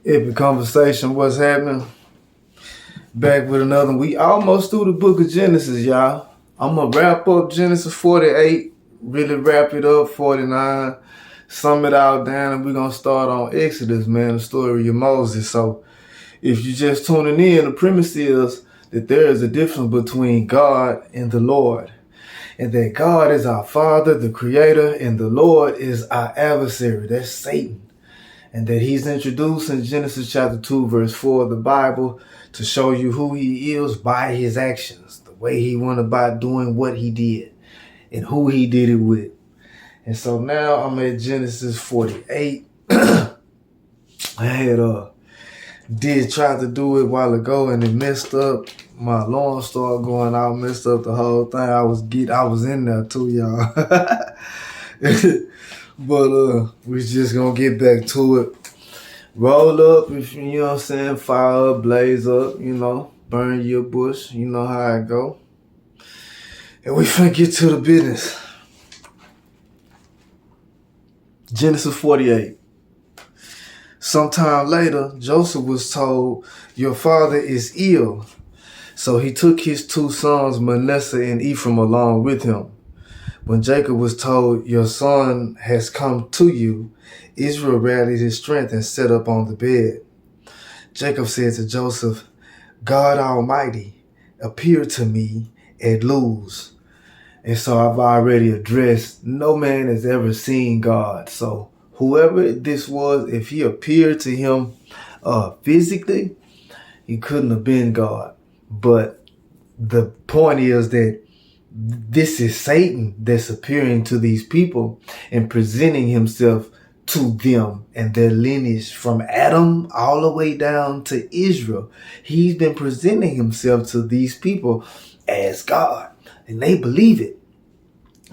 Epic conversation. What's happening? Back with another. We almost through the book of Genesis, y'all. I'm gonna wrap up Genesis 48. Really wrap it up 49. Sum it all down, and we're gonna start on Exodus, man, the story of Moses. So, if you're just tuning in, the premise is that there is a difference between God and the Lord, and that God is our Father, the Creator, and the Lord is our adversary. That's Satan. And that he's introduced in Genesis chapter 2, verse 4 of the Bible to show you who he is by his actions, the way he went about doing what he did and who he did it with. And so now I'm at Genesis 48. I had did try to do it a while ago and it messed up. My alarm started going out, messed up the whole thing. I was in there too, y'all. But we just gonna get back to it. Roll up, if you know what I'm saying, fire up, blaze up, burn your bush, you know how it go. And we finna get to the business. Genesis 48. Sometime later, Joseph was told, "Your father is ill." So he took his two sons, Manasseh and Ephraim, along with him. When Jacob was told, "Your son has come to you," Israel rallied his strength and sat up on the bed. Jacob said to Joseph, "God Almighty appeared to me at Luz." And so I've already addressed, no man has ever seen God. So whoever this was, if he appeared to him physically, he couldn't have been God. But the point is that this is Satan that's appearing to these people and presenting himself to them and their lineage from Adam all the way down to Israel. He's been presenting himself to these people as God, and they believe it.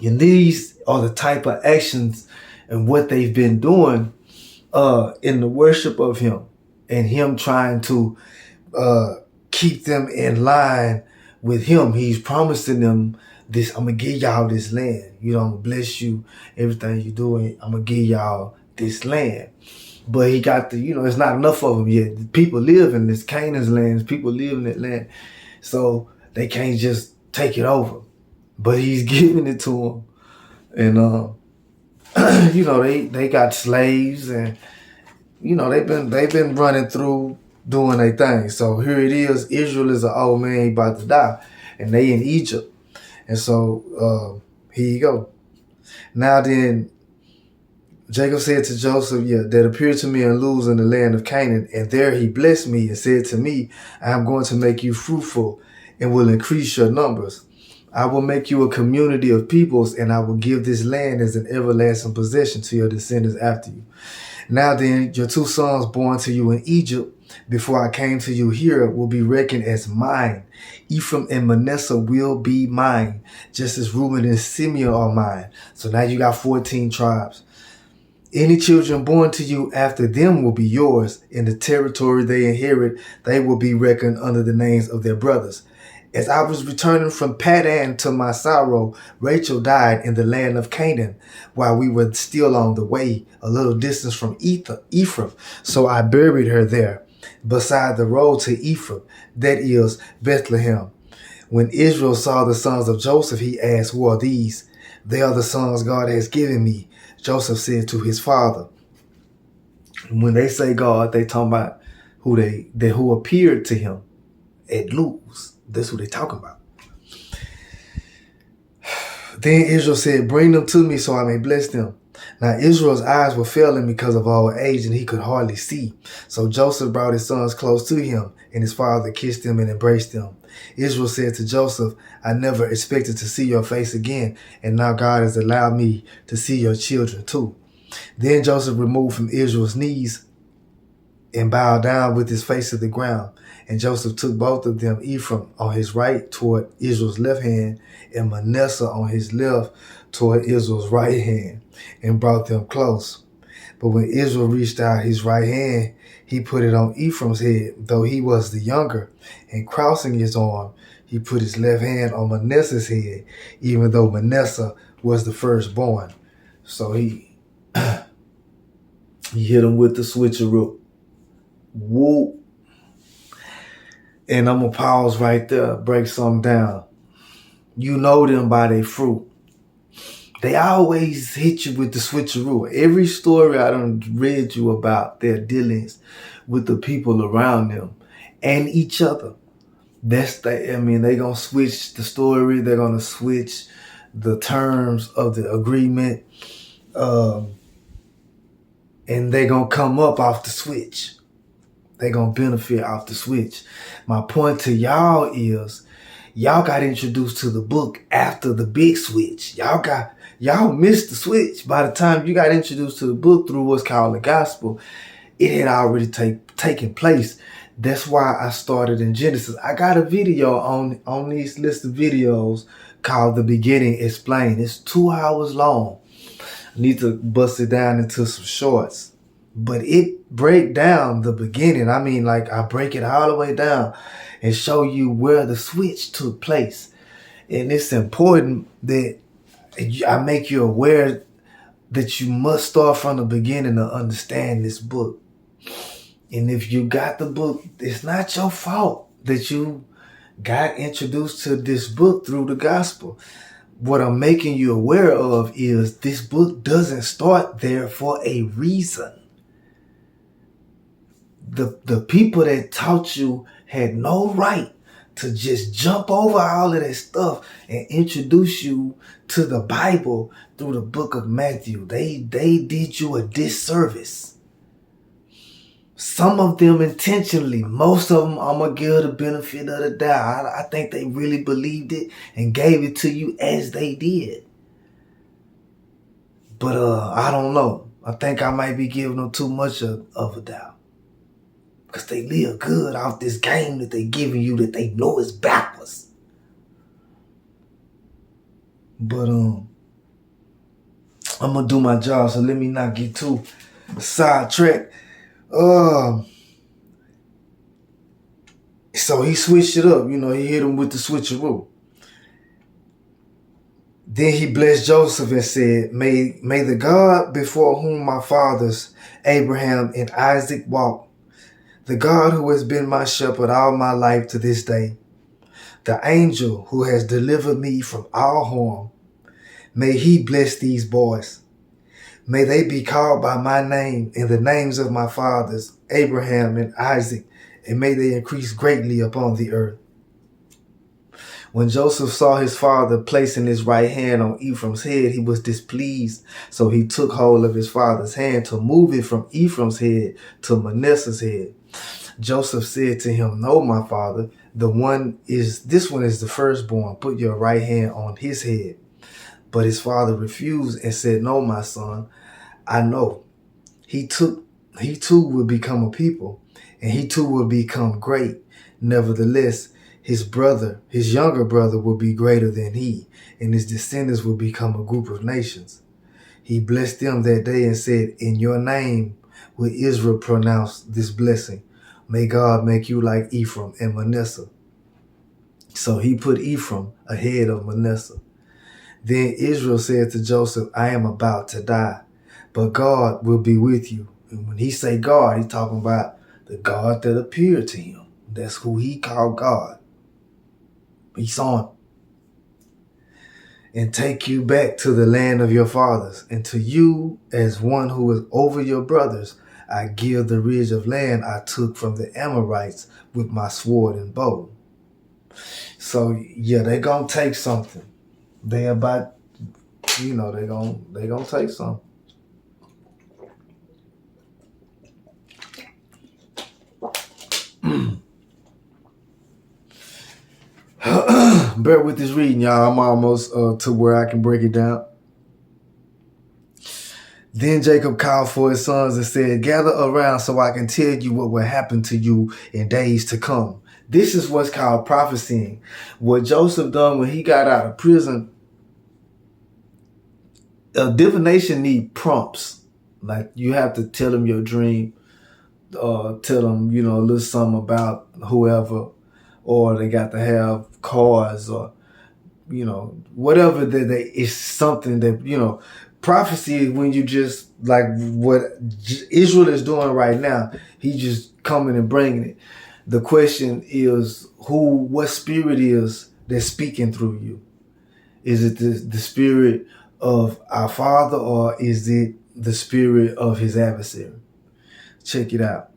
And these are the type of actions and what they've been doing in the worship of him and him trying to keep them in line with him. He's promising them this, I'm going to give y'all this land. I'm going to bless you, everything you do, and I'm going to give y'all this land. But he got it's not enough of them yet. The people live in this Canaan's land. People live in that land. So they can't just take it over. But he's giving it to them. And, they got slaves and, they've been running through doing their thing. So here it is. Israel is an old man about to die. And they in Egypt. And so here you go. Now then, Jacob said to Joseph, that appeared to me in Luz in the land of Canaan, and there he blessed me and said to me, I am going to make you fruitful and will increase your numbers. I will make you a community of peoples, and I will give this land as an everlasting possession to your descendants after you. Now then, your two sons born to you in Egypt, before I came to you here, will be reckoned as mine. Ephraim and Manasseh will be mine, just as Reuben and Simeon are mine. So now you got 14 tribes. Any children born to you after them will be yours. In the territory they inherit, they will be reckoned under the names of their brothers. As I was returning from Padan to my sorrow, Rachel died in the land of Canaan, while we were still on the way, a little distance from Ephraim. So I buried her there, beside the road to Ephraim, that is Bethlehem. When Israel saw the sons of Joseph, he asked, who are these? They are the sons God has given me, Joseph said to his father. When they say God, they talking about who appeared to him at Luz. That's who they talking about. Then Israel said, bring them to me so I may bless them. Now Israel's eyes were failing because of old age, and he could hardly see. So Joseph brought his sons close to him, and his father kissed them and embraced them. Israel said to Joseph, I never expected to see your face again, and now God has allowed me to see your children too. Then Joseph removed from Israel's knees and bowed down with his face to the ground. And Joseph took both of them, Ephraim on his right toward Israel's left hand, and Manasseh on his left toward Israel's right hand, and brought them close. But when Israel reached out his right hand, he put it on Ephraim's head, though he was the younger, and crossing his arm, he put his left hand on Manasseh's head, even though Manasseh was the firstborn. So he hit him with the switcheroo. Whoop. And I'm going to pause right there, break something down. You know them by their fruit. They always hit you with the switcheroo. Every story I done read you about their dealings with the people around them and each other. They gonna switch the story. They're gonna switch the terms of the agreement, and they're gonna come up off the switch. They're gonna benefit off the switch. My point to y'all is, y'all got introduced to the book after the big switch. Y'all missed the switch. By the time you got introduced to the book through what's called the gospel, it had already taken place. That's why I started in Genesis. I got a video on these list of videos called The Beginning Explained. It's 2 hours long. I need to bust it down into some shorts. But it break down the beginning. I mean, like, I break it all the way down and show you where the switch took place. And it's important that I make you aware that you must start from the beginning to understand this book. And if you got the book, it's not your fault that you got introduced to this book through the gospel. What I'm making you aware of is this book doesn't start there for a reason. The people that taught you had no right to just jump over all of that stuff and introduce you to the Bible through the book of Matthew. They did you a disservice. Some of them intentionally. Most of them, I'm going to give the benefit of the doubt. I think they really believed it and gave it to you as they did. But I don't know. I think I might be giving them too much of a doubt. Because they live good off this game that they giving you that they know is backwards. But I'm going to do my job, so let me not get too sidetracked. So he switched it up. He hit him with the switcheroo. Then he blessed Joseph and said, May the God before whom my fathers, Abraham and Isaac, walked, the God who has been my shepherd all my life to this day, the angel who has delivered me from all harm, may he bless these boys. May they be called by my name and the names of my fathers, Abraham and Isaac, and may they increase greatly upon the earth. When Joseph saw his father placing his right hand on Ephraim's head, he was displeased. So he took hold of his father's hand to move it from Ephraim's head to Manasseh's head. Joseph said to him, No, my father, this one is the firstborn. Put your right hand on his head. But his father refused and said, No, my son, I know. He too will become a people, and he too will become great. Nevertheless, his younger brother will be greater than he, and his descendants will become a group of nations. He blessed them that day and said, In your name will Israel pronounce this blessing. May God make you like Ephraim and Manasseh. So he put Ephraim ahead of Manasseh. Then Israel said to Joseph, I am about to die, but God will be with you. And when he say God, he's talking about the God that appeared to him. That's who he called God. He saw him. And take you back to the land of your fathers, and to you as one who is over your brothers, I give the ridge of land I took from the Amorites with my sword and bow. So yeah, they gonna take something. They about, they gonna take something. Bear with this reading, y'all. I'm almost to where I can break it down. Then Jacob called for his sons and said, Gather around so I can tell you what will happen to you in days to come. This is what's called prophesying. What Joseph done when he got out of prison, divination need prompts. Like, you have to tell them your dream, tell them, a little something about whoever, or they got to have cards, or, whatever that it's something that, Prophecy is when you just like what Israel is doing right now. He just coming and bringing it. The question is what spirit is that's speaking through you? Is it the spirit of our Father, or is it the spirit of his adversary? Check it out.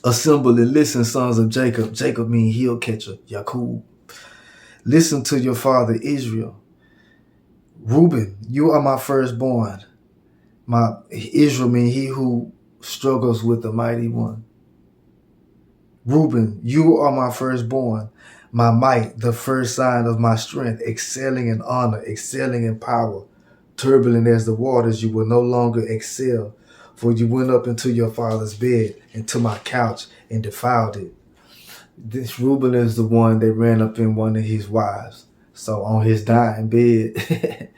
Assemble and listen, sons of Jacob. Jacob means heel catcher, Yakub. Listen to your father Israel. Reuben, you are my firstborn. My Israel means he who struggles with the mighty one. Reuben, you are my firstborn, my might, the first sign of my strength, excelling in honor, excelling in power. Turbulent as the waters, you will no longer excel, for you went up into your father's bed, into my couch, and defiled it. This Reuben is the one that ran up in one of his wives. So on his dying bed,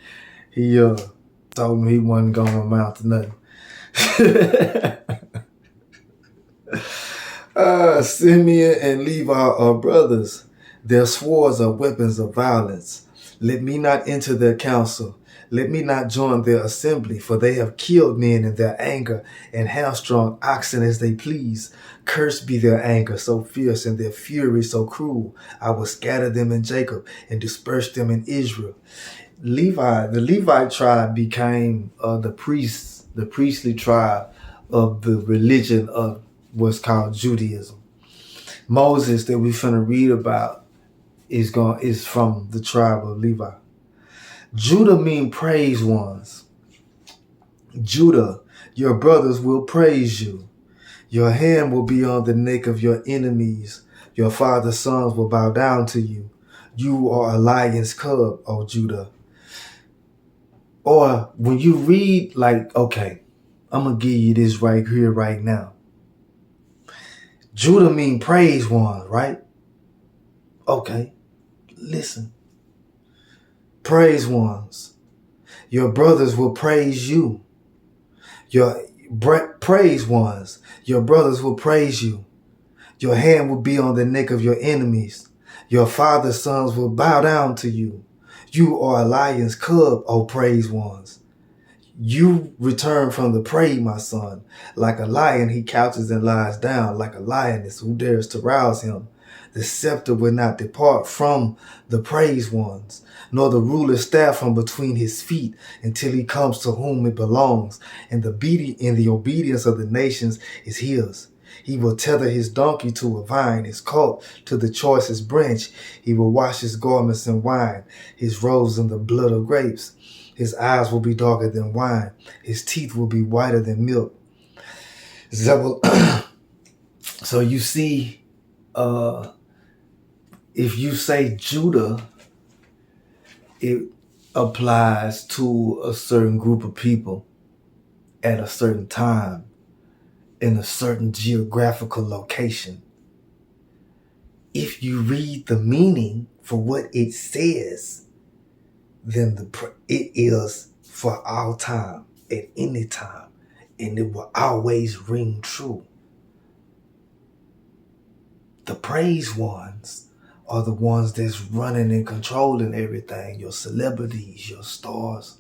he told him he wasn't going to amount to nothing. Simeon and Levi are brothers. Their swords are weapons of violence. Let me not enter their council. Let me not join their assembly, for they have killed men in their anger and hamstrung oxen as they please. Cursed be their anger so fierce and their fury so cruel. I will scatter them in Jacob and disperse them in Israel. The Levite tribe became the priestly tribe of the religion of what's called Judaism. Moses that we finna read about is from the tribe of Levi. Judah mean praise ones. Judah, your brothers will praise you. Your hand will be on the neck of your enemies. Your father's sons will bow down to you. You are a lion's cub, O Judah. Or when you read, like, okay, I'm going to give you this right here, right now. Judah mean praise one, right? Okay, listen. Praise ones. Your brothers will praise you. Praise ones. Your brothers will praise you. Your hand will be on the neck of your enemies. Your father's sons will bow down to you. You are a lion's cub, O praise ones. You return from the prey, my son. Like a lion, he couches and lies down. Like a lioness, who dares to rouse him? The scepter will not depart from the praised ones, nor the ruler's staff from between his feet, until he comes to whom it belongs. And the obedience of the nations is his. He will tether his donkey to a vine, his colt to the choicest branch. He will wash his garments in wine, his robes in the blood of grapes. His eyes will be darker than wine. His teeth will be whiter than milk. So you see, if you say Judah, it applies to a certain group of people at a certain time in a certain geographical location. If you read the meaning for what it says, then it is for all time, at any time, and it will always ring true. The praised ones are the ones that's running and controlling everything. Your celebrities, your stars,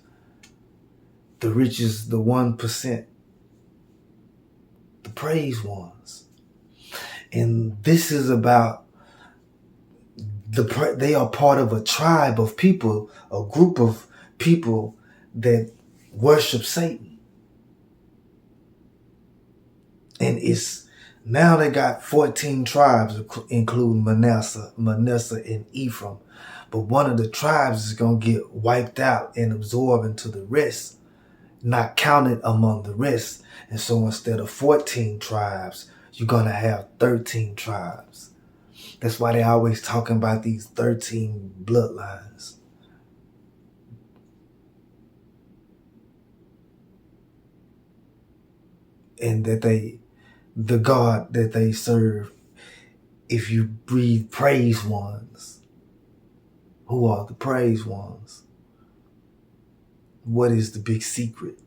the richest, the 1%, the praised ones. And this is about they are part of a tribe of people, a group of people that worship Satan. And now they got 14 tribes, including Manasseh, and Ephraim. But one of the tribes is going to get wiped out and absorbed into the rest, not counted among the rest. And so instead of 14 tribes, you're going to have 13 tribes. That's why they're always talking about these 13 bloodlines. And that the God that they serve, if you read praise ones, who are the praise ones? What is the big secret?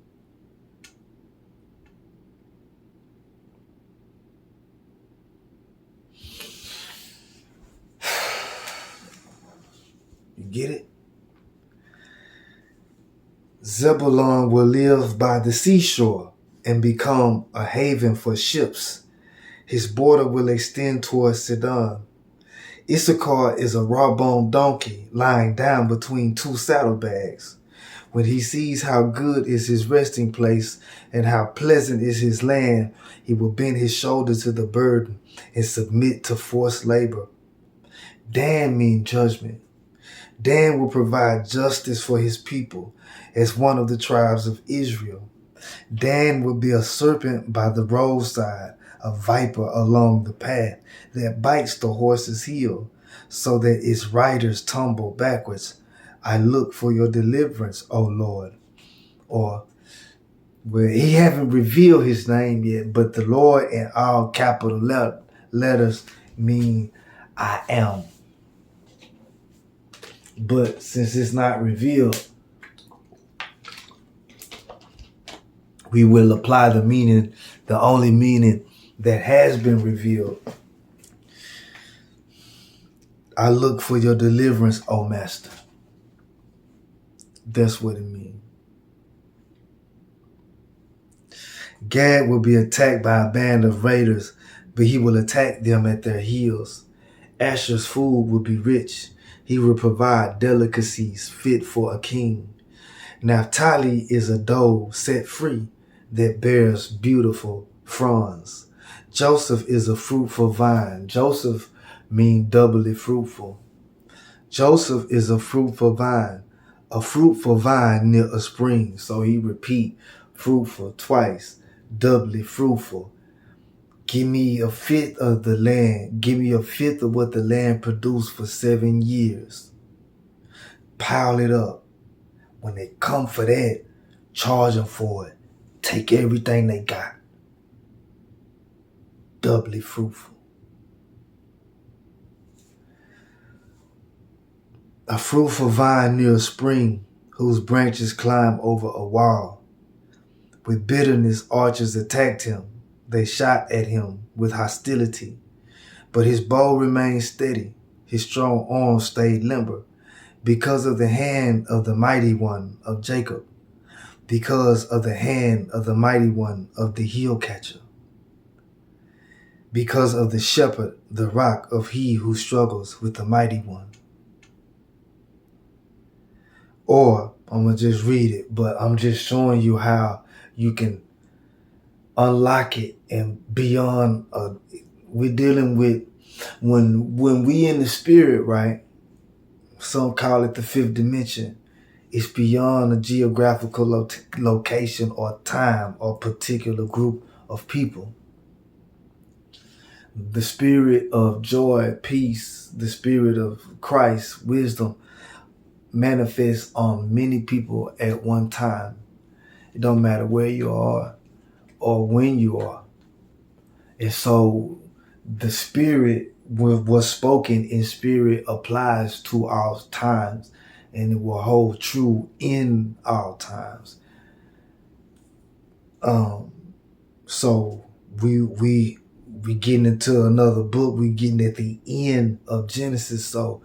You get it? Zebulun will live by the seashore and become a haven for ships. His border will extend towards Sidon. Issachar is a raw-boned donkey lying down between two saddlebags. When he sees how good is his resting place and how pleasant is his land, he will bend his shoulder to the burden and submit to forced labor. Dan means judgment. Dan will provide justice for his people as one of the tribes of Israel. Dan will be a serpent by the roadside, a viper along the path that bites the horse's heel so that its riders tumble backwards. I look for your deliverance, O Lord. Or, well, he haven't revealed his name yet, but the Lord in all capital letters mean I am. But since it's not revealed, we will apply the meaning, the only meaning that has been revealed. I look for your deliverance, O Master. That's what it means. Gad will be attacked by a band of raiders, but he will attack them at their heels. Asher's food will be rich. He will provide delicacies fit for a king. Naphtali is a doe set free that bears beautiful fronds. Joseph is a fruitful vine. Joseph means doubly fruitful. Joseph is a fruitful vine near a spring. So he repeat fruitful twice, doubly fruitful. Give me a fifth of the land. Give me a fifth of what the land produced for 7 years. Pile it up. When they come for that, charge them for it. Take everything they got. Doubly fruitful. A fruitful vine near a spring whose branches climb over a wall. With bitterness, archers attacked him. They shot at him with hostility. But his bow remained steady. His strong arm stayed limber. Because of the hand of the mighty one of Jacob. Because of the hand of the mighty one of the heel catcher. Because of the shepherd, the rock of he who struggles with the mighty one. Or, I'm going to just read it, but I'm just showing you how you can unlock it and beyond. We're dealing with, when we in the spirit, right? Some call it the fifth dimension. It's beyond a geographical location or time or particular group of people. The spirit of joy, peace, the spirit of Christ, wisdom, manifests on many people at one time. It don't matter where you are or when you are. And so the spirit, what's spoken in spirit, applies to all times, and it will hold true in all times. So we getting into another book. We getting at the end of Genesis. So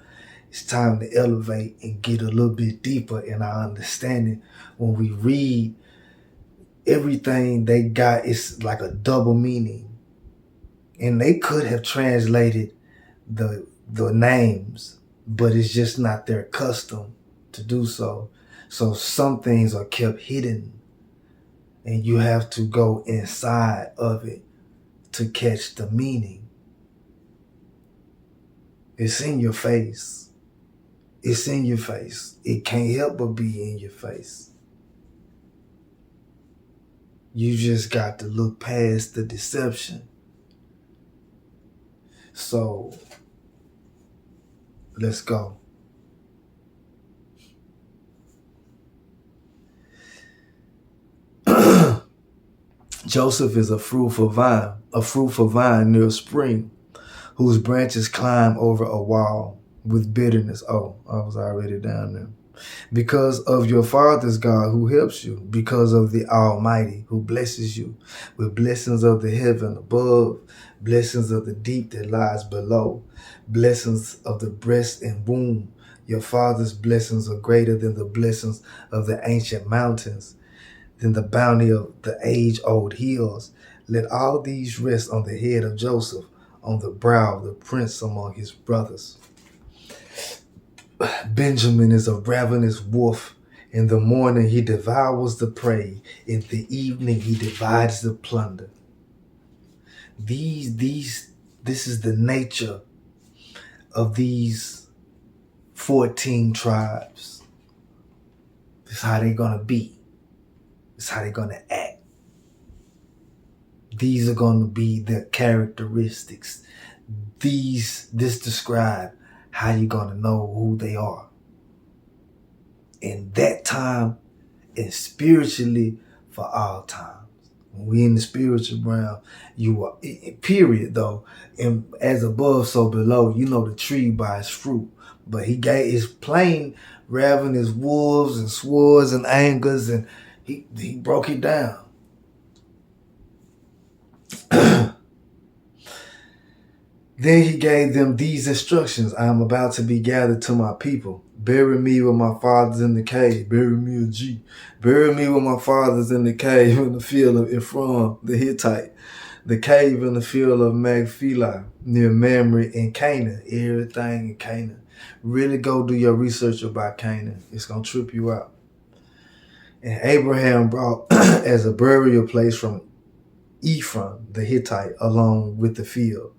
it's time to elevate and get a little bit deeper in our understanding. When we read, everything they got is like a double meaning. And they could have translated the names, but it's just not their custom to do so. So some things are kept hidden, and you have to go inside of it to catch the meaning. It's in your face. It's in your face. It can't help but be in your face. You just got to look past the deception. So, let's go. Joseph is a fruitful vine near a spring, whose branches climb over a wall with bitterness. Oh, I was already down there. Because of your father's God who helps you, because of the Almighty who blesses you with blessings of the heaven above, blessings of the deep that lies below, blessings of the breast and womb, Your father's blessings are greater than the blessings of the ancient mountains, than the bounty of the age-old hills. Let all these rest on the head of Joseph, on the brow of the prince among his brothers. Benjamin is a ravenous wolf. In the morning he devours the prey. In the evening he divides the plunder. This is the nature of these 14 tribes. This is how they're going to be. This is how they're going to act. These are going to be their characteristics. This describe how you're going to know who they are. In that time and spiritually for all times. When we in the spiritual realm, you are, period though, and as above, so below, you know the tree by its fruit. But he gave his plain ravenous wolves and swords and angers, and he broke it down. Then he gave them these instructions. I am about to be gathered to my people. Bury me with my fathers in the cave. Bury me a G. Bury me with my fathers in the cave in the field of Ephraim the Hittite. The cave in the field of Magphilah near Mamre in Canaan. Everything in Canaan. Really go do your research about Canaan. It's going to trip you out. And Abraham brought as a burial place from Ephraim the Hittite along with the field.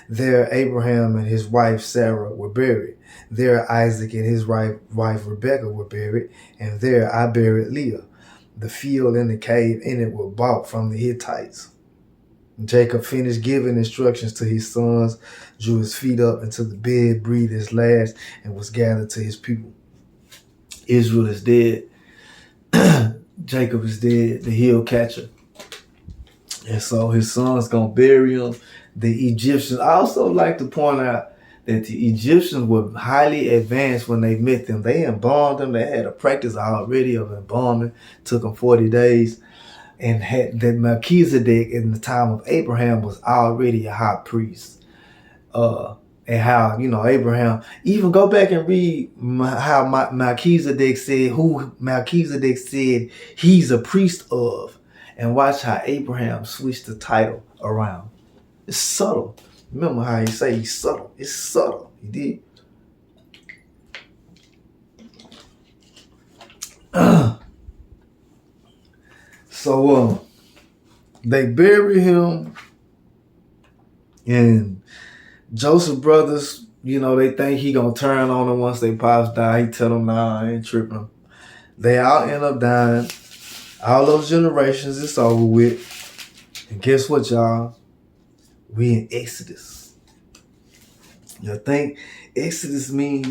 There Abraham and his wife Sarah were buried. There Isaac and his wife Rebekah were buried. And there I buried Leah. The field and the cave in it were bought from the Hittites. Jacob finished giving instructions to his sons, drew his feet up into the bed, breathed his last, and was gathered to his people. Israel is dead. Jacob is dead, the heel catcher. And so his son's going to bury him. The Egyptians, I also like to point out that the Egyptians were highly advanced when they met them. They embalmed them. They had a practice already of embalming. Took them 40 days. And had that Melchizedek in the time of Abraham was already a high priest. And how, Abraham, even go back and read how Melchizedek said, who Melchizedek said he's a priest of. And watch how Abraham switched the title around. It's subtle. Remember how he say he's subtle. It's subtle. He did. So they bury him, and Joseph brothers, they think he gonna turn on them once they pops die. He tell them, nah, I ain't tripping. They all end up dying. All those generations, it's over with. And guess what, y'all? We in Exodus. You think Exodus means,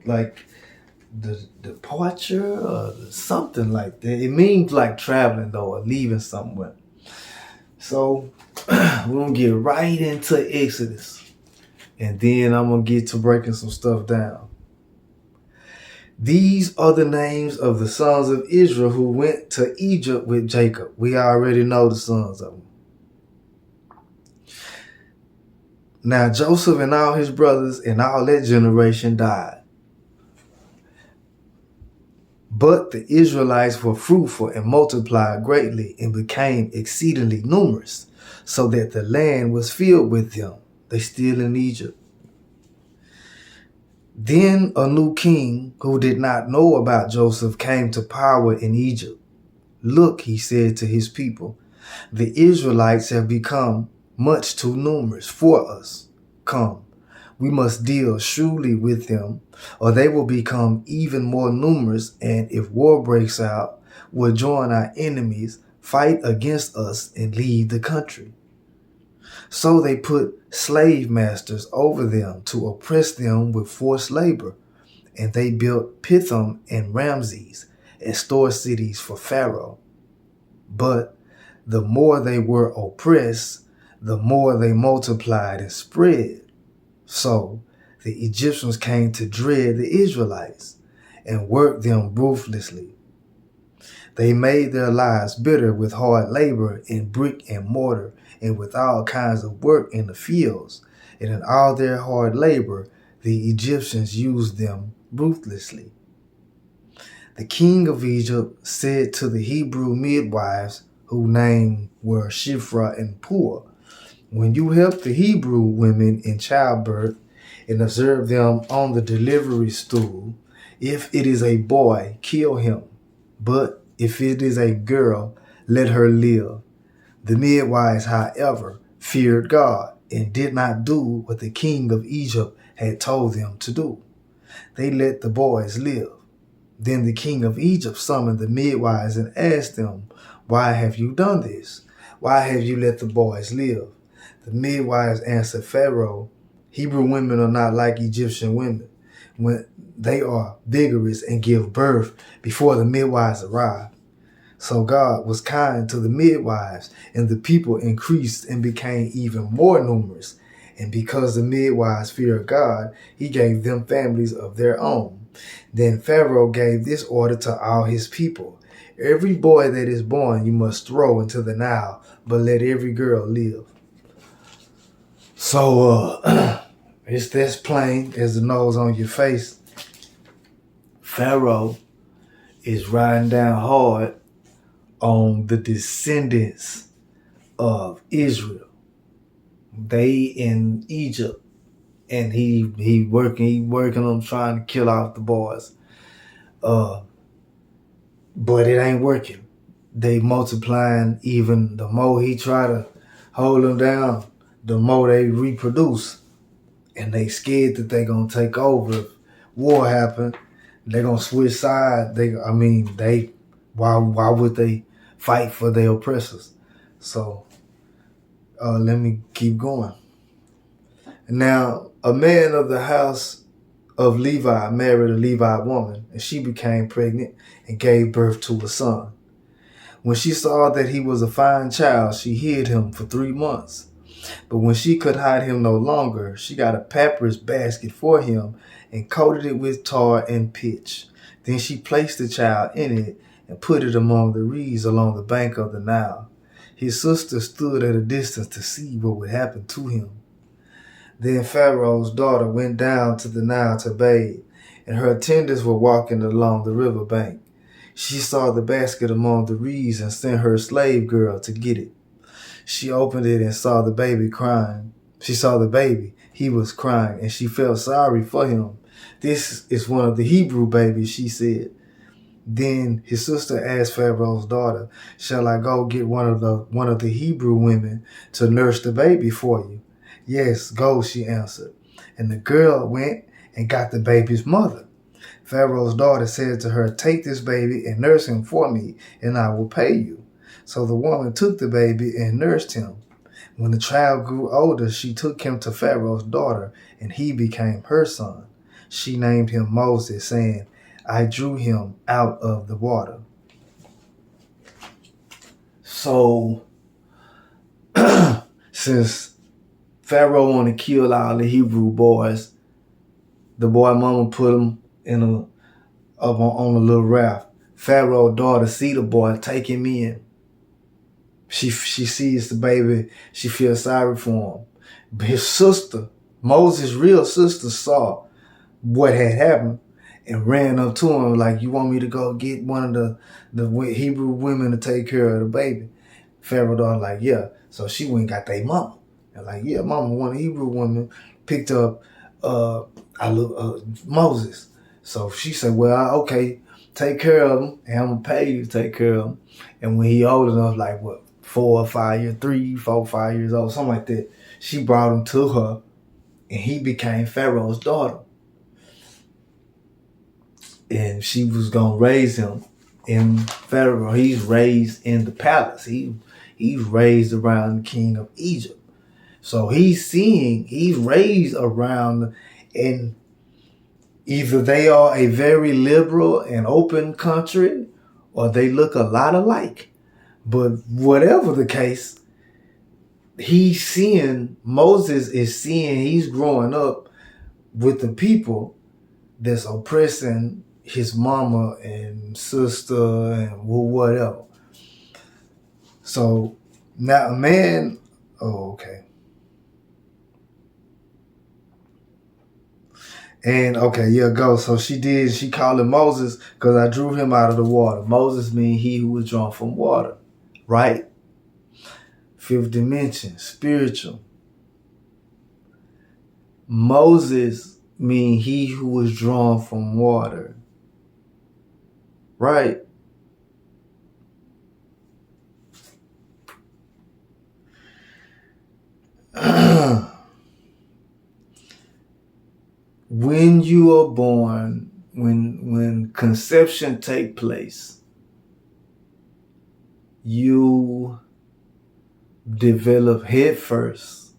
like the departure or something like that. It means like traveling though, or leaving somewhere. So we're gonna get right into Exodus. And then I'm gonna get to breaking some stuff down. These are the names of the sons of Israel who went to Egypt with Jacob. We already know the sons of them. Now Joseph and all his brothers and all that generation died. But the Israelites were fruitful and multiplied greatly and became exceedingly numerous, so that the land was filled with them. They still in Egypt. Then a new king who did not know about Joseph came to power in Egypt. Look, he said to his people, the Israelites have become much too numerous for us. Come, we must deal shrewdly with them, or they will become even more numerous, and if war breaks out, will join our enemies, fight against us, and leave the country. So they put slave masters over them to oppress them with forced labor, and they built Pithom and Ramses as store cities for Pharaoh. But the more they were oppressed, the more they multiplied and spread. So the Egyptians came to dread the Israelites and worked them ruthlessly. They made their lives bitter with hard labor in brick and mortar and with all kinds of work in the fields. And in all their hard labor, the Egyptians used them ruthlessly. The king of Egypt said to the Hebrew midwives, whose names were Shiphrah and Puah, when you help the Hebrew women in childbirth and observe them on the delivery stool, if it is a boy, kill him. But if it is a girl, let her live. The midwives, however, feared God and did not do what the king of Egypt had told them to do. They let the boys live. Then the king of Egypt summoned the midwives and asked them, why have you done this? Why have you let the boys live? The midwives answered Pharaoh, Hebrew women are not like Egyptian women. When they are vigorous and give birth before the midwives arrive. So God was kind to the midwives, and the people increased and became even more numerous. And because the midwives feared God, he gave them families of their own. Then Pharaoh gave this order to all his people. Every boy that is born you must throw into the Nile, but let every girl live. So it's that's plain as the nose on your face. Pharaoh is riding down hard on the descendants of Israel. They in Egypt, and he working on trying to kill off the boys. But it ain't working. They multiplying. Even the more he try to hold them down, the more they reproduce. And they scared that they gonna take over. If war happen, they gonna switch sides. Why would they fight for their oppressors? So let me keep going. Now, a man of the house of Levi married a Levite woman, and she became pregnant and gave birth to a son. When she saw that he was a fine child, she hid him for 3 months. But when she could hide him no longer, she got a papyrus basket for him and coated it with tar and pitch. Then she placed the child in it and put it among the reeds along the bank of the Nile. His sister stood at a distance to see what would happen to him. Then Pharaoh's daughter went down to the Nile to bathe, and her attendants were walking along the river bank. She saw the basket among the reeds and sent her slave girl to get it. She opened it and saw the baby crying. She saw the baby. He was crying, and she felt sorry for him. This is one of the Hebrew babies, she said. Then his sister asked Pharaoh's daughter, shall I go get one of the Hebrew women to nurse the baby for you? Yes, go, she answered. And the girl went and got the baby's mother. Pharaoh's daughter said to her, take this baby and nurse him for me, and I will pay you. So the woman took the baby and nursed him. When the child grew older, she took him to Pharaoh's daughter, and he became her son. She named him Moses, saying, I drew him out of the water. So, since Pharaoh wanted to kill all the Hebrew boys, the boy mama put him on a little raft. Pharaoh's daughter see the boy, take him in. She sees the baby. She feels sorry for him. But his sister, Moses' real sister, saw what had happened and ran up to him like, you want me to go get one of the Hebrew women to take care of the baby? Pharaoh's daughter like, yeah. So she went and got their mama. And like, yeah, mama, one of the Hebrew women picked up Moses. So she said, well, okay, take care of him, and I'm going to pay you to take care of him. And when he old enough, like what, 4 or 5 years, 3, 4, 5 years old, something like that, she brought him to her, and he became Pharaoh's daughter. And she was going to raise him in Pharaoh. He's raised in the palace. He's raised around the king of Egypt. So he's raised around, and either they are a very liberal and open country, or they look a lot alike. But whatever the case, Moses is seeing he's growing up with the people that's oppressing his mama and sister and whatever. So now a man, And okay, yeah, go. So she did. She called him Moses because I drew him out of the water. Moses means he who was drawn from water, right? Fifth dimension, spiritual. Moses mean he who was drawn from water, right? When you are born, when conception take place, you develop head first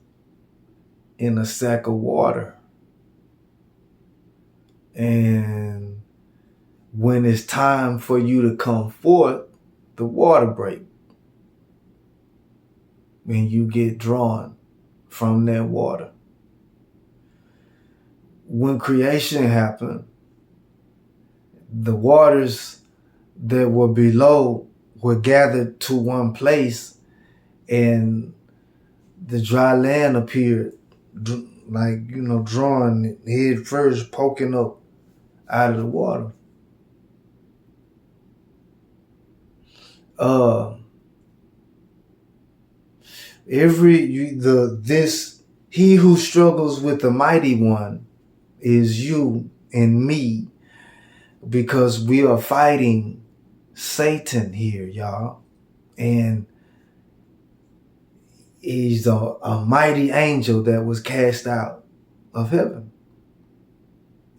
in a sack of water. And when it's time for you to come forth, the water break. And you get drawn from that water. When creation happened, the waters that were below were gathered to one place, and the dry land appeared, like, drawn head first, poking up out of the water. He who struggles with the mighty one is you and me, because we are fighting Satan here, y'all. And he's a mighty angel that was cast out of heaven.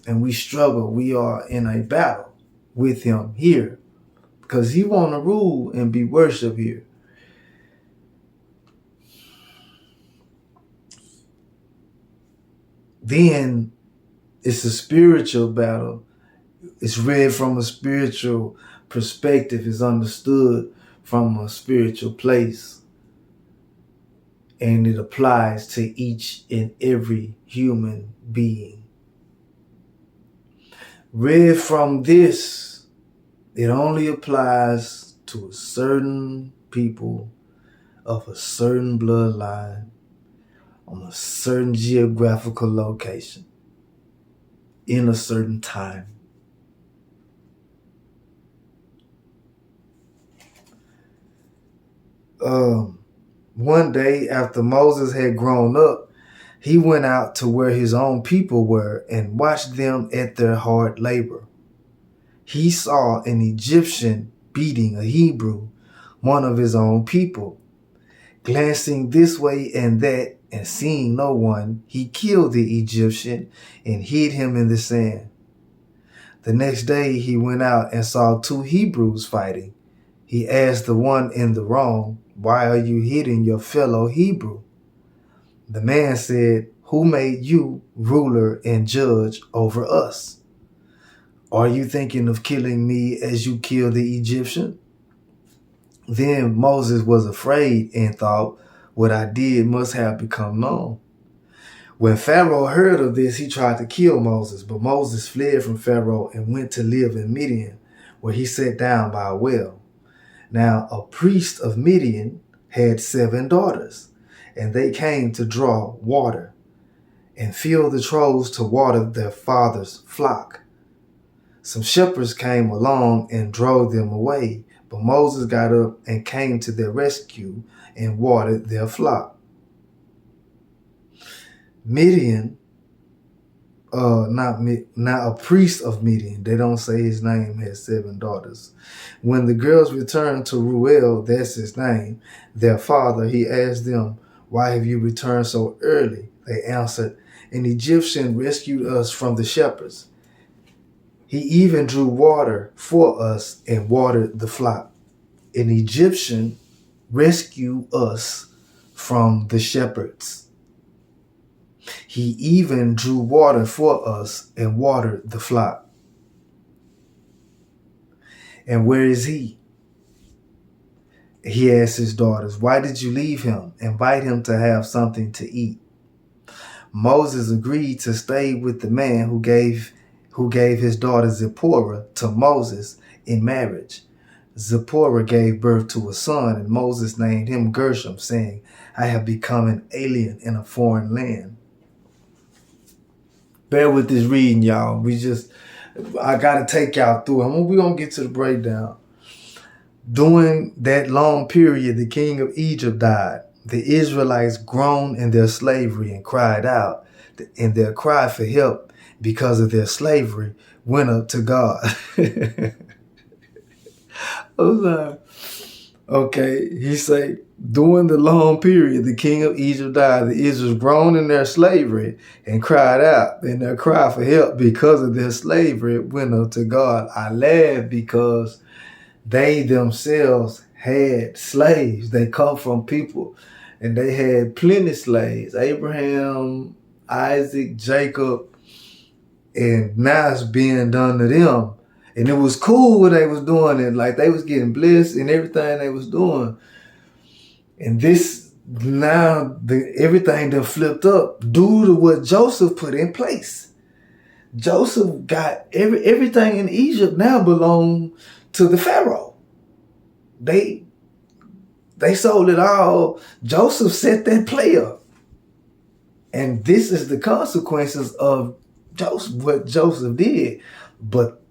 And we struggle. We are in a battle with him here because he want to rule and be worshipped here. Then it's a spiritual battle. It's read from a spiritual perspective. It's understood from a spiritual place. And it applies to each and every human being. Read from this, it only applies to a certain people of a certain bloodline on a certain geographical location in a certain time. One day after Moses had grown up, he went out to where his own people were and watched them at their hard labor. He saw an Egyptian beating a Hebrew, one of his own people. Glancing this way and that and seeing no one, he killed the Egyptian and hid him in the sand. The next day he went out and saw two Hebrews fighting. He asked the one in the wrong, "Why are you hitting your fellow Hebrew?" The man said, "Who made you ruler and judge over us? Are you thinking of killing me as you killed the Egyptian?" Then Moses was afraid and thought, what I did must have become known. When Pharaoh heard of this, he tried to kill Moses, but Moses fled from Pharaoh and went to live in Midian, where he sat down by a well. Now, a priest of Midian had 7 daughters, and they came to draw water and fill the troughs to water their father's flock. Some shepherds came along and drove them away, but Moses got up and came to their rescue and watered their flock. Midian, not a priest of Midian, they don't say his name, had 7 daughters. When the girls returned to Ruel, that's his name, their father, he asked them, "Why have you returned so early?" They answered, "An Egyptian rescued us from the shepherds. He even drew water for us and watered the flock." An Egyptian rescued us from the shepherds. He even drew water for us and watered the flock. And where is he? He asked his daughters, "Why did you leave him? Invite him to have something to eat." Moses agreed to stay with the man who gave his daughter Zipporah to Moses in marriage. Zipporah gave birth to a son, and Moses named him Gershom, saying, "I have become an alien in a foreign land." Bear with this reading, y'all. I gotta take y'all through. We're gonna get to the breakdown. During that long period, the king of Egypt died. The Israelites groaned in their slavery and cried out, and their cry for help because of their slavery went up to God. I'm sorry. Okay, he say, during the long period, the king of Egypt died. The Israelites groaned in their slavery and cried out, and their cry for help because of their slavery went up to God. I laugh because they themselves had slaves. They come from people, and they had plenty of slaves. Abraham, Isaac, Jacob, and now it's being done to them. And it was cool what they was doing, and like they was getting blessed and everything they was doing. And this now everything done flipped up due to what Joseph put in place. Joseph got everything in Egypt now belonged to the Pharaoh. They sold it all. Joseph set that play up. And this is the consequences of what Joseph did. But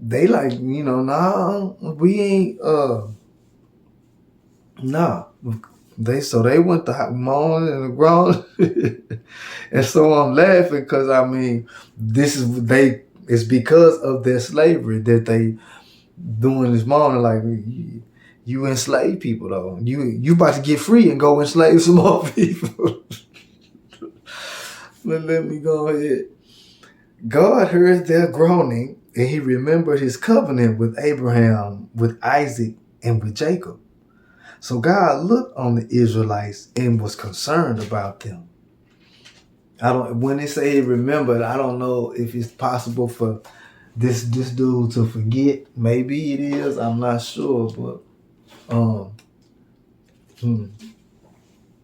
they like, nah, we ain't, nah. They went to moan and groan. And so I'm laughing because, it's because of their slavery that they doing this moaning like, you enslave people though. You about to get free and go enslave some more people. But let me go ahead. God heard their groaning, and he remembered his covenant with Abraham, with Isaac, and with Jacob. So God looked on the Israelites and was concerned about them. When they say he remembered, I don't know if it's possible for this dude to forget. Maybe it is, I'm not sure, but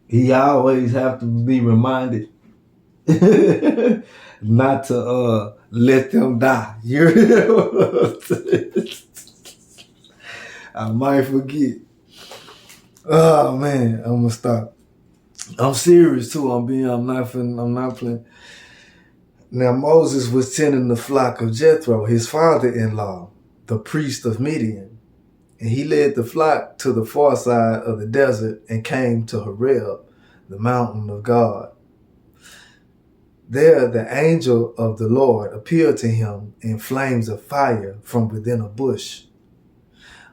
he always have to be reminded not to let them die. I might forget. Oh man, I'm gonna stop. I'm serious too. I'm not playing. Now Moses was tending the flock of Jethro, his father-in-law, the priest of Midian. And he led the flock to the far side of the desert and came to Horeb, the mountain of God. There the angel of the Lord appeared to him in flames of fire from within a bush.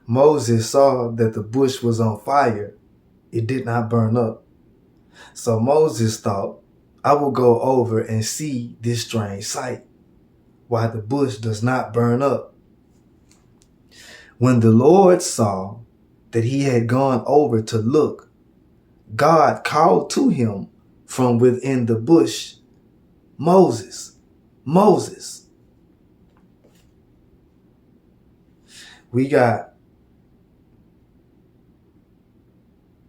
Moses saw that the bush was on fire. It did not burn up. So Moses thought, I will go over and see this strange sight, why the bush does not burn up. When the Lord saw that he had gone over to look, God called to him from within the bush, Moses, Moses. We got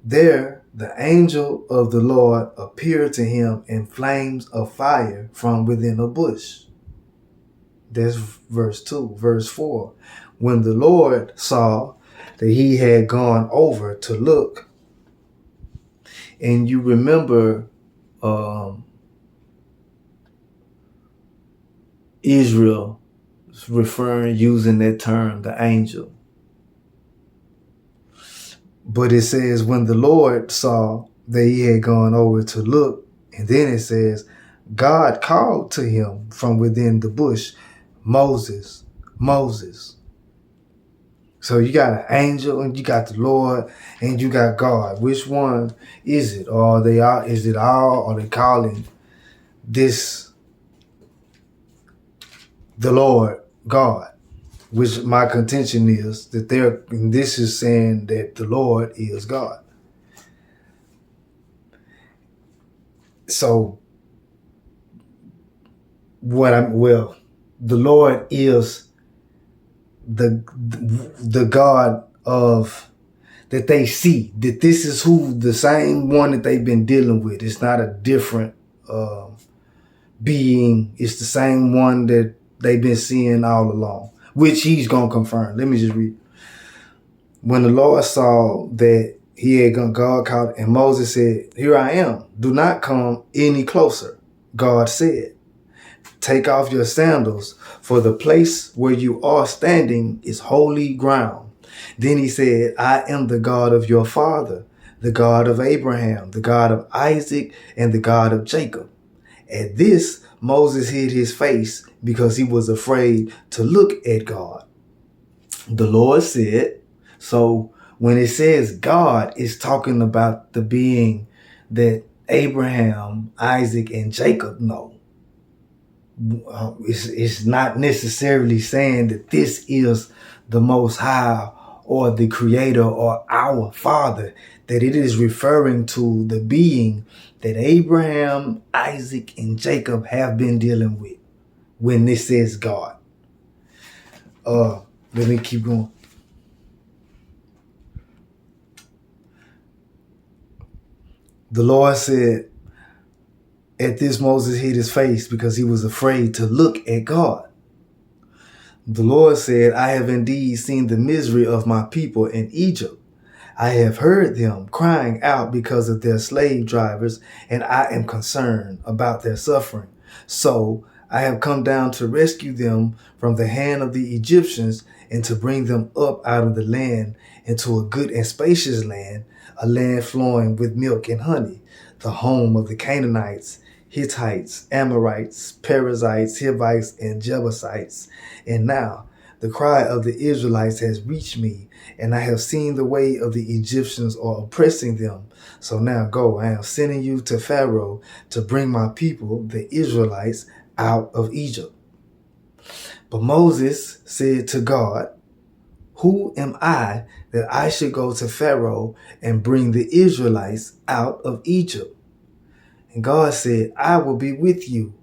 there, the angel of the Lord appeared to him in flames of fire from within a bush. That's verse 2. Verse 4. When the Lord saw that he had gone over to look, and you remember Israel using that term, the angel. But it says when the Lord saw that he had gone over to look, and then it says God called to him from within the bush, Moses, Moses. So you got an angel and you got the Lord and you got God. Which one is it? Or is it all? Are they calling this the Lord God? Which my contention is that this is saying that the Lord is God. So the Lord is the God of that they see, that this is the same one that they've been dealing with. It's not a different being. It's the same one that they've been seeing all along, which he's going to confirm. Let me just read. When the Lord saw that he had gone, God called, and Moses said, "Here I am. Do not come any closer," God said. Take off your sandals, for the place where you are standing is holy ground. Then he said, I am the God of your father, the God of Abraham, the God of Isaac, and the God of Jacob. At this, Moses hid his face because he was afraid to look at God. The Lord said, so when it says God, it's talking about the being that Abraham, Isaac, and Jacob know. It's not necessarily saying that this is the Most High or the Creator or our Father, that it is referring to the being that Abraham, Isaac, and Jacob have been dealing with when this says God. Let me keep going. The Lord said, at this Moses hid his face because he was afraid to look at God. The Lord said, I have indeed seen the misery of my people in Egypt. I have heard them crying out because of their slave drivers, and I am concerned about their suffering. So I have come down to rescue them from the hand of the Egyptians and to bring them up out of the land into a good and spacious land, a land flowing with milk and honey, the home of the Canaanites, Hittites, Amorites, Perizzites, Hivites, and Jebusites. And now the cry of the Israelites has reached me, and I have seen the way of the Egyptians are oppressing them. So now go, I am sending you to Pharaoh to bring my people, the Israelites, out of Egypt. But Moses said to God, who am I that I should go to Pharaoh and bring the Israelites out of Egypt? And God said, I will be with you,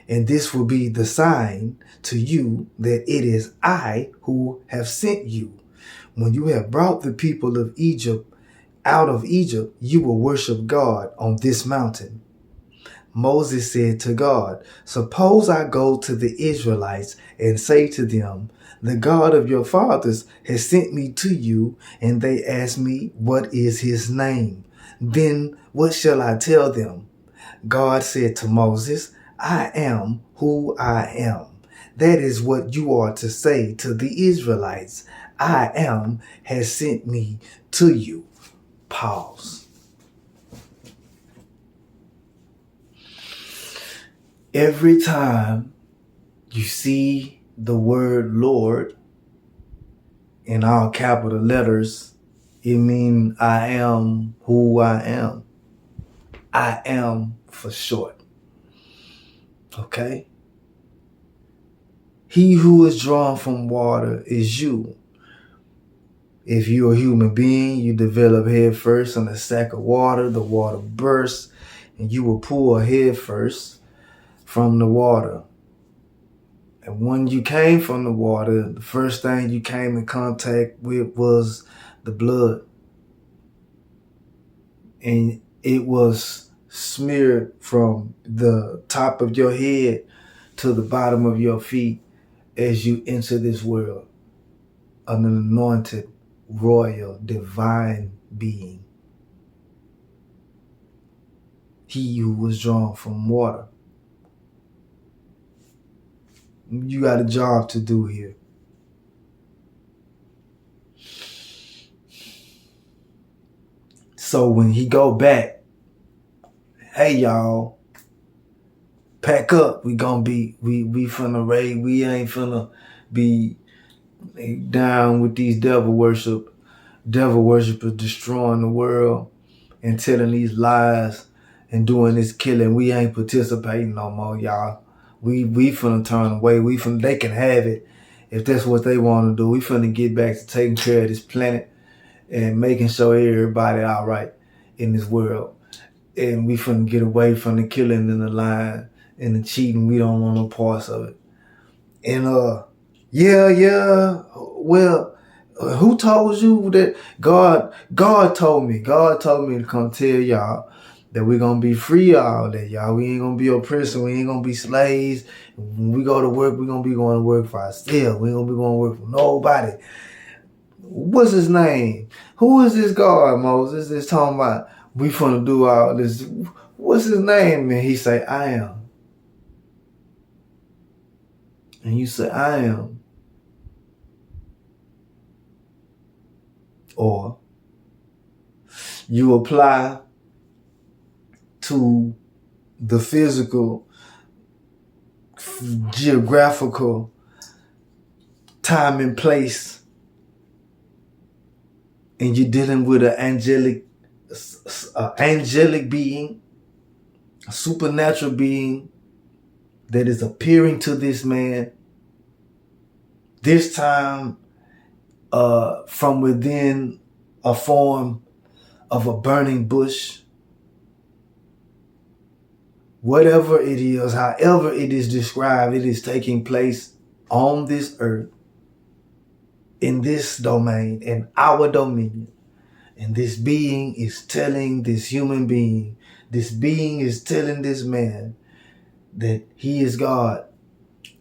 and this will be the sign to you that it is I who have sent you. When you have brought the people of Egypt out of Egypt, you will worship God on this mountain. Moses said to God, suppose I go to the Israelites and say to them, the God of your fathers has sent me to you, and they ask me, what is his name? Then what shall I tell them? God said to Moses, I am who I am. That is what you are to say to the Israelites. I am has sent me to you. Pause. Every time you see the word Lord in all capital letters, it means I am who I am. I am for short. Okay? He who is drawn from water is you. If you're a human being, you develop head first in a sack of water, the water bursts, and you will pull head first from the water. And when you came from the water, the first thing you came in contact with was the blood. And it was smeared from the top of your head to the bottom of your feet as you enter this world, an anointed, royal, divine being. He who was drawn from water. You got a job to do here. So when he go back, hey y'all, pack up. We finna raid. We ain't finna be down with these devil worshipers destroying the world and telling these lies and doing this killing. We ain't participating no more, y'all. We finna turn away. They can have it if that's what they want to do. We finna get back to taking care of this planet and making sure everybody all right in this world. And we finna get away from the killing and the lying and the cheating. We don't want no parts of it. And well, who told you that? God told me to come tell y'all that we're gonna be free, all that, y'all. We ain't gonna be oppressed. We ain't gonna be slaves. When we go to work, we're gonna be going to work for ourselves. We ain't gonna be going to work for nobody. What's his name? Who is this God, Moses? That's talking about we finna do all this. What's his name? And he say, I am. and you say, I am. Or you apply to the physical, geographical time and place, and you're dealing with an angelic being, a supernatural being that is appearing to this man, this time from within a form of a burning bush. Whatever it is, however it is described, it is taking place on this earth, in this domain, in our dominion. And this being is telling this human being, this being is telling this man that he is God.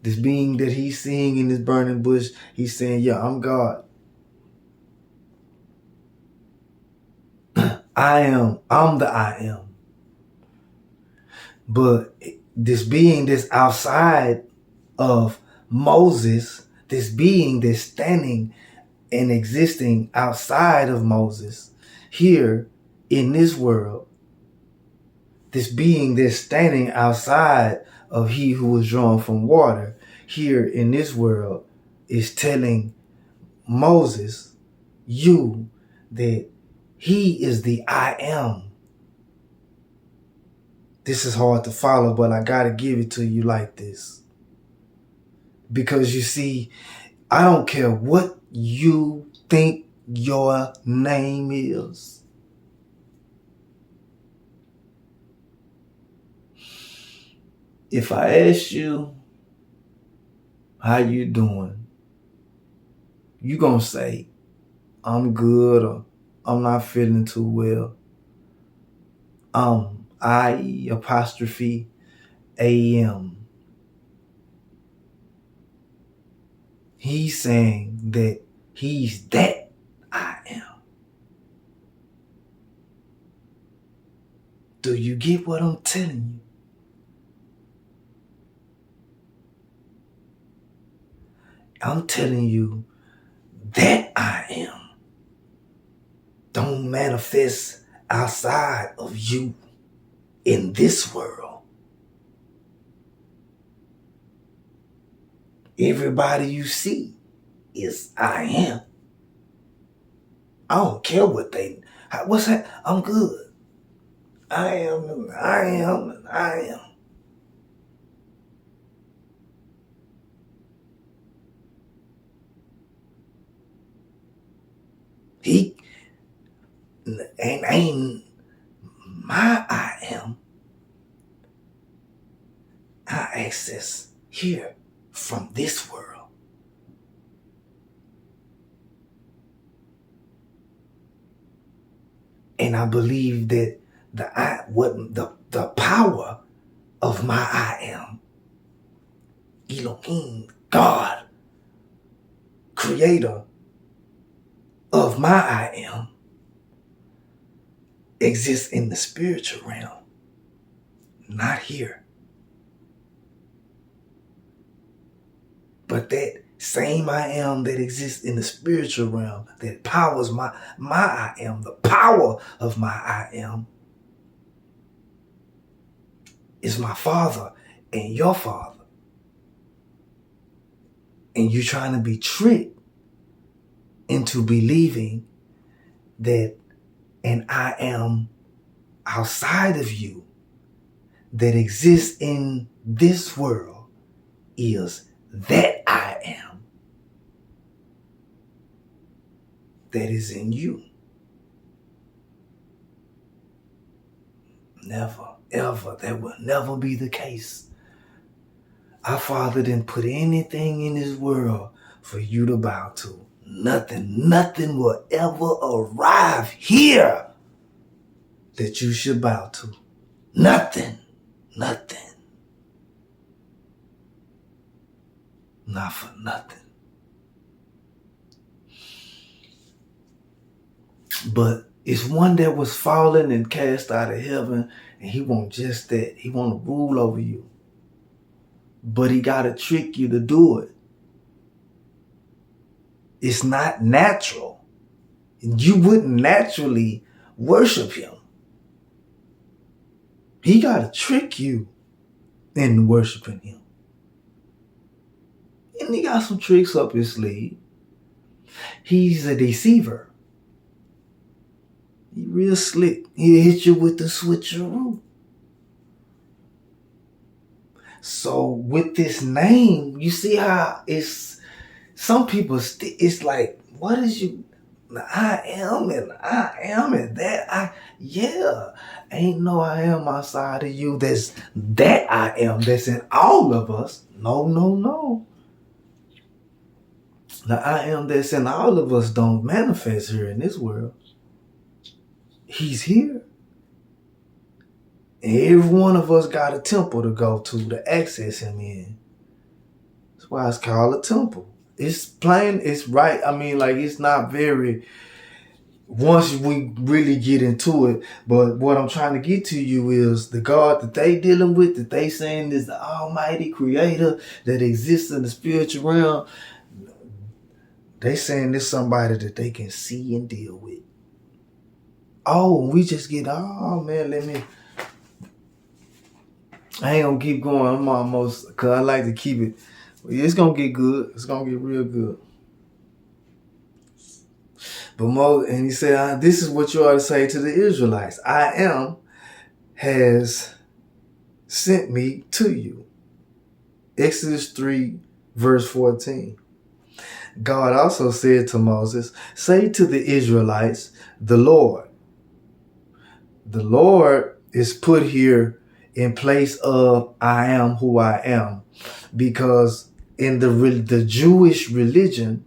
This being that he's seeing in this burning bush, he's saying, yeah, I'm God. I'm the I am. But this being that's outside of Moses, this being that's standing and existing outside of Moses, here in this world, this being that's standing outside of he who was drawn from water, here in this world, is telling Moses, you, that he is the I am. This is hard to follow, but I gotta give it to you like this. Because you see, I don't care what you think your name is. If I ask you, how you doing? You gonna say, I'm good, or I'm not feeling too well. I apostrophe AM. He's saying that he's that I am. Do you get what I'm telling you? I'm telling you that I am don't manifest outside of you in this world. Everybody you see is I am. I don't care what what's that? I'm good. I am, and I am, and I am. He ain't my I am. I access here from this world. And I believe that the power of my I am, Elohim, God, creator of my I am, exists in the spiritual realm, not here. But that same I am that exists in the spiritual realm, that powers my I am, the power of my I am, is my Father and your Father. And you're trying to be tricked into believing that an I am outside of you that exists in this world is that I am that is in you. Never, ever. That will never be the case. Our Father didn't put anything in this world for you to bow to. Nothing will ever arrive here that you should bow to. Nothing. Not for nothing. But it's one that was fallen and cast out of heaven, and he wants just that. He want to rule over you. but he got to trick you to do it. It's not natural. You wouldn't naturally worship him. He got to trick you into worshiping him. And he got some tricks up his sleeve. He's a deceiver. He real slick. He'll hit you with the switcheroo. So with this name, you see how it's, some people, it's like, what is you, I am and that, yeah. Ain't no I am outside of you that's that I am that's in all of us. No. The I am that's in all of us don't manifest here in this world. He's here. And every one of us got a temple to go to access him in. That's why it's called a temple. It's plain, it's right. I mean, like, it's not very, once we really get into it, but what I'm trying to get to you is the God that they dealing with, that they saying is the almighty creator that exists in the spiritual realm. They saying this somebody that they can see and deal with. Oh, we just get, oh man, I ain't gonna keep going. I'm almost, cause I like to keep it. It's gonna get good. It's gonna get real good. But and he said, this is what you ought to say to the Israelites. I am has sent me to you. Exodus 3, verse 14. God also said to Moses, say to the Israelites, the Lord. The Lord is put here in place of I am who I am, because in the Jewish religion,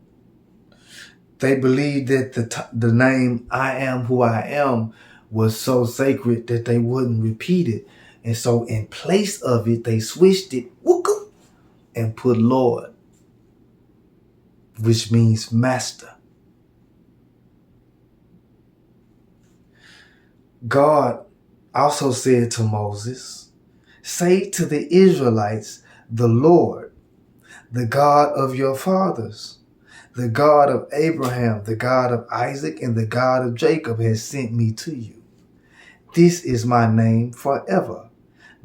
they believed that the name I am who I am was so sacred that they wouldn't repeat it. And so in place of it, they switched it and put Lord, which means master. God also said to Moses, say to the Israelites, the Lord, the God of your fathers, the God of Abraham, the God of Isaac, and the God of Jacob has sent me to you. This is my name forever,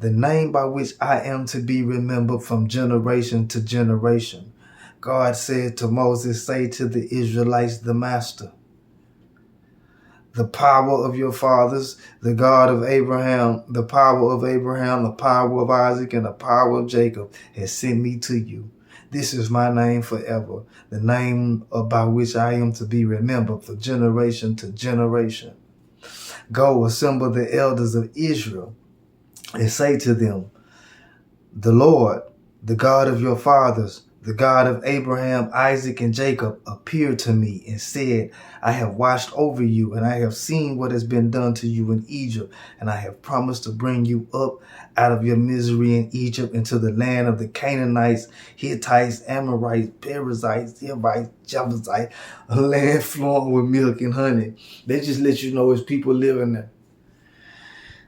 the name by which I am to be remembered from generation to generation. God said to Moses, say to the Israelites, the Master, the power of your fathers, the God of Abraham, the power of Abraham, the power of Isaac, and the power of Jacob has sent me to you. This is my name forever, the name by which I am to be remembered from generation to generation. Go, assemble the elders of Israel and say to them, the Lord, the God of your fathers, the God of Abraham, Isaac, and Jacob, appeared to me and said, I have watched over you, and I have seen what has been done to you in Egypt, and I have promised to bring you up out of your misery in Egypt into the land of the Canaanites, Hittites, Amorites, Perizzites, Hivites, Jebusites, a land flowing with milk and honey. They just let you know there's people living there.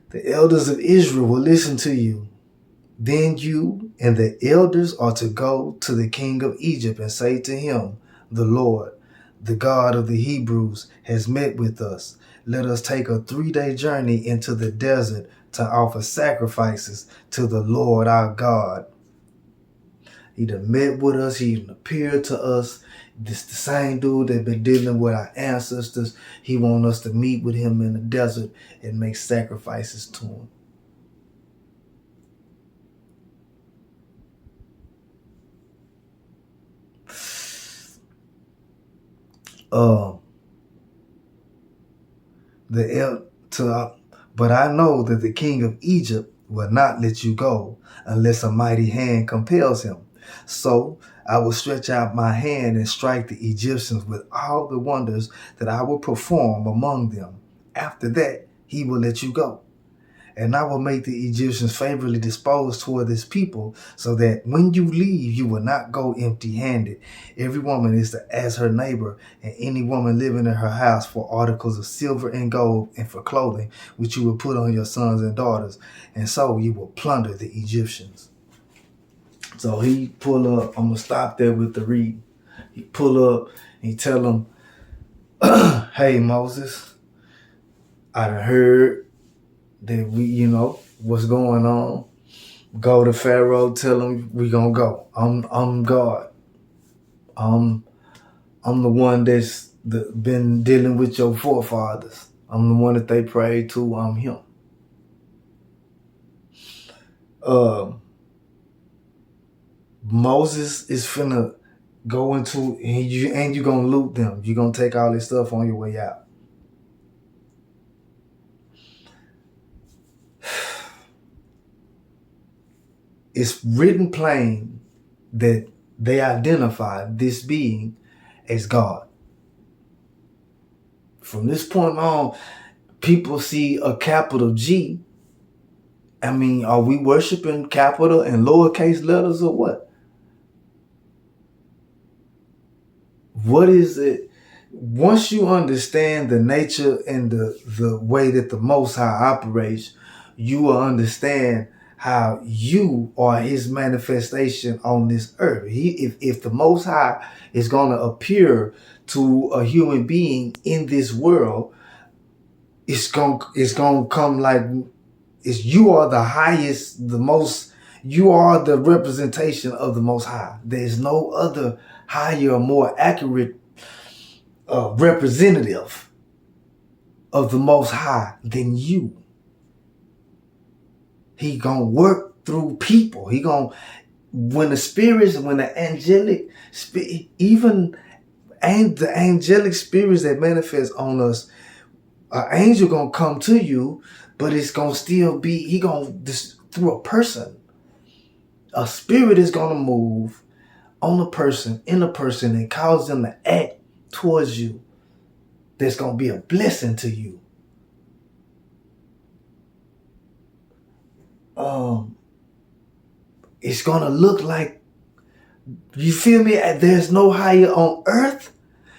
The elders of Israel will listen to you. Then you and the elders are to go to the king of Egypt and say to him, the Lord, the God of the Hebrews, has met with us. Let us take a 3-day journey into the desert to offer sacrifices to the Lord our God. He done met with us. He done appeared to us. This the same dude that been dealing with our ancestors. He want us to meet with him in the desert and make sacrifices to him. But I know that the king of Egypt will not let you go unless a mighty hand compels him. So I will stretch out my hand and strike the Egyptians with all the wonders that I will perform among them. After that, he will let you go. And I will make the Egyptians favorably disposed toward this people, so that when you leave, you will not go empty-handed. Every woman is to ask her neighbor, and any woman living in her house, for articles of silver and gold, and for clothing, which you will put on your sons and daughters. And so you will plunder the Egyptians. So he pull up. I'm gonna stop there with the read. He pull up and he tell him, "Hey Moses, I done heard that what's going on. Go to Pharaoh, tell him we gonna go. I'm God. I'm the one that's been dealing with your forefathers. I'm the one that they prayed to. I'm him." Moses is finna go into, and you gonna loot them. You gonna take all this stuff on your way out. It's written plain that they identify this being as God. From this point on, people see a capital G. I mean, are we worshiping capital and lowercase letters or what? What is it? Once you understand the nature and the way that the Most High operates, you will understand how you are his manifestation on this earth. If the Most High is going to appear to a human being in this world, it's gonna come like you are the highest, you are the representation of the Most High. There's no other higher or more accurate representative of the Most High than you. He gonna work through people. When the angelic the angelic spirits that manifest on us, an angel gonna come to you, but it's gonna still be, through a person. A spirit is gonna move on a person, in a person, and cause them to act towards you. That's gonna be a blessing to you. It's gonna look like, you feel me? There's no higher on earth.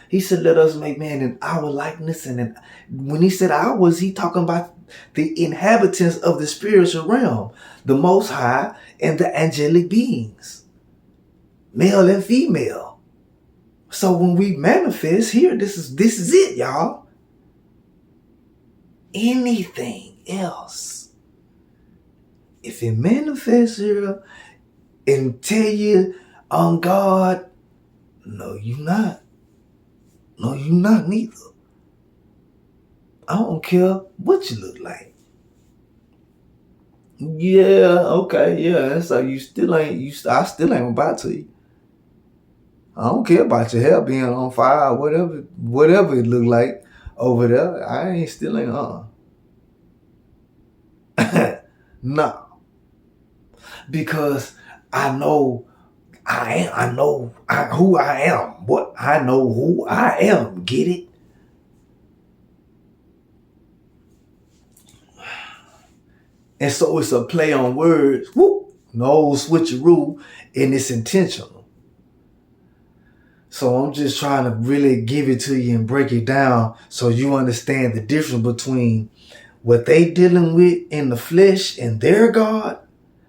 He said, "Let us make man in our likeness." And when he said ours, he talking about the inhabitants of the spiritual realm, the Most High and the angelic beings, male and female. So when we manifest here, this is it, y'all. Anything else, if it manifests here and tell you I'm God, no, you not. No, you not neither. I don't care what you look like. Yeah, okay, yeah. So I still ain't about to you. I don't care about your hair being on fire, whatever it look like over there. Still ain't no. Because I know who I am. I know who I am. Get it? And so it's a play on words. Whoop, no switcheroo, and it's intentional. So I'm just trying to really give it to you and break it down so you understand the difference between what they dealing with in the flesh and their God,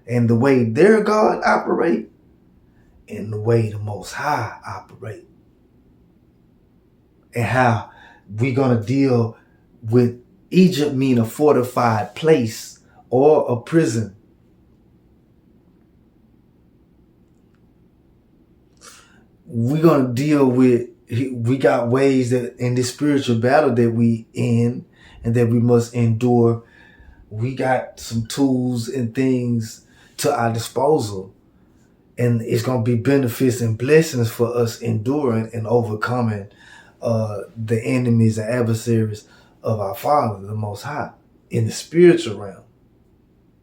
and the way their God operate, and the way the Most High operate. And how we gonna deal with Egypt, mean a fortified place or a prison. We're gonna deal with, we got ways that in this spiritual battle that we in and that we must endure. We got some tools and things to our disposal, and it's gonna be benefits and blessings for us enduring and overcoming the enemies and adversaries of our Father, the Most High, in the spiritual realm.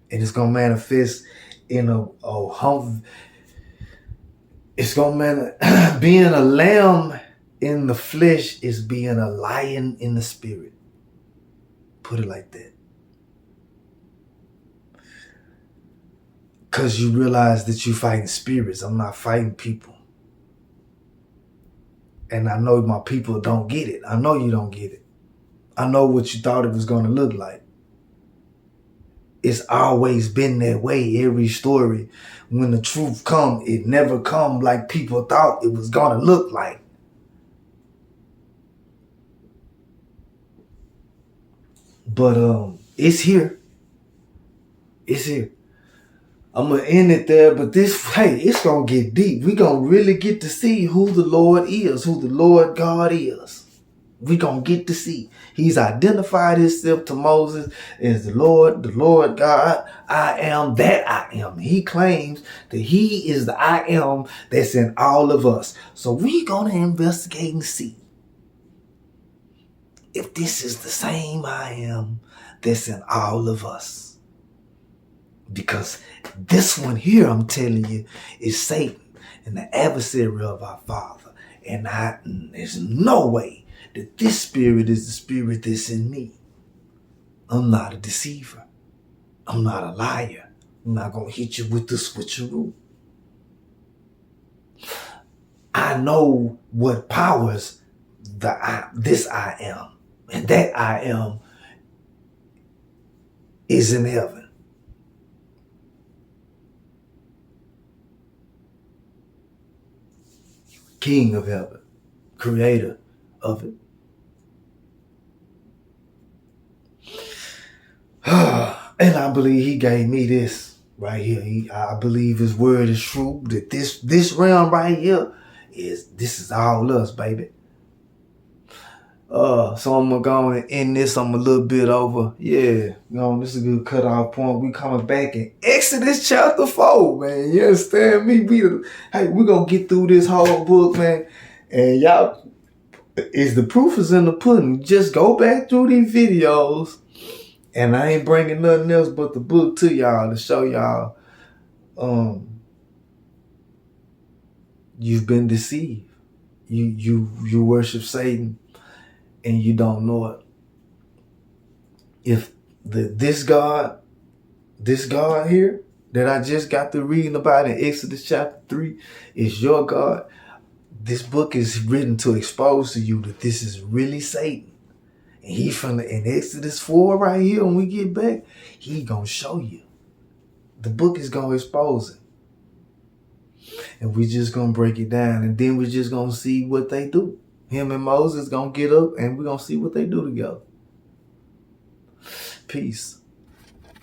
And it's gonna manifest in a humble. It's gonna being a lamb in the flesh is being a lion in the spirit. Put it like that. Because you realize that you're fighting spirits. I'm not fighting people. And I know my people don't get it. I know you don't get it. I know what you thought it was going to look like. It's always been that way. Every story, when the truth come, it never come like people thought it was gonna look like. But it's here. It's here. I'm gonna end it there, but it's gonna get deep. We gonna really get to see who the Lord is, who the Lord God is. We gonna get to see. He's identified himself to Moses as the Lord God. I am that I am. He claims that he is the I am that's in all of us. So we gonna investigate and see if this is the same I am that's in all of us. Because this one here, I'm telling you, is Satan and the adversary of our Father. And there's no way that this spirit is the spirit that's in me. I'm not a deceiver. I'm not a liar. I'm not going to hit you with the switcheroo. I know what powers this I am. And that I am is in heaven. King of heaven. Creator of it. And I believe he gave me this right here. I believe his word is true. That this realm right here this is all us, baby. So I'm gonna go and end this. I'm a little bit over. Yeah, this is a good cutoff point. We coming back in Exodus chapter 4, man. You understand me? We gonna get through this whole book, man. And y'all, the proof is in the pudding. Just go back through these videos. And I ain't bringing nothing else but the book to y'all to show y'all you've been deceived. You worship Satan and you don't know it. If this God here that I just got to reading about in Exodus chapter 3 is your God, this book is written to expose to you that this is really Satan. And in Exodus 4 right here, when we get back, he gonna show you. The book is gonna expose it. And we just gonna break it down. And then we're just gonna see what they do. Him and Moses gonna get up and we're gonna see what they do together. Peace.